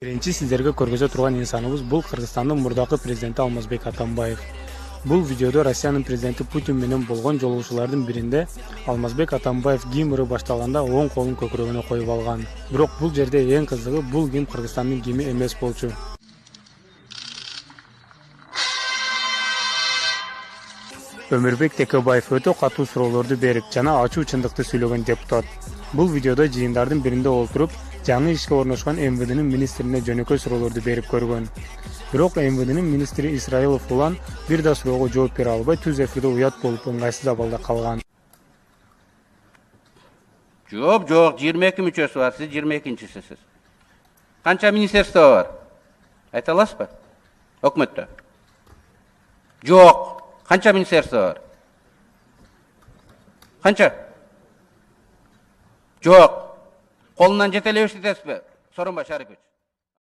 Биринчи сиздерге көргөзө турган инсаныбыз бул Кыргызстандын мурдакы президенти Алмазбек Атамбаев. Бул видеодо Россиянын президенти Путин менен болгон жолугушуулардын биринде Алмазбек Атамбаев гимн ыры башталганда оң колун көкүрөгүнө коюп алган. Бирок бул жерде эң кызыгы бул гимн Кыргызстандын гимни эмес болчу. Өмүрбек Текебаев өтө катуу суроолорду берип, жана ачуу чындыкты сүйлөгөн депутат. Бул видеодо жыйындардын биринде олтуруп, жаңы ишке орношкон МВДнын министрине жөнөкөй суроолорду берип көргөн. Бирок МВДнын министри Исраилов Улан бир да суроого жооп бере албай, түз эфирде уят болуп, ыңгайсыз абалда калган. Жок, 22 мүчөсү бар, сиз 22-чисисиз. Канча министерство бар? Айта аласызбы? Өкмөттө. Жок, канча министерство бар? Канча? Жок. Колунан жете эле эчтетесизби? Сооронбай Шарипович.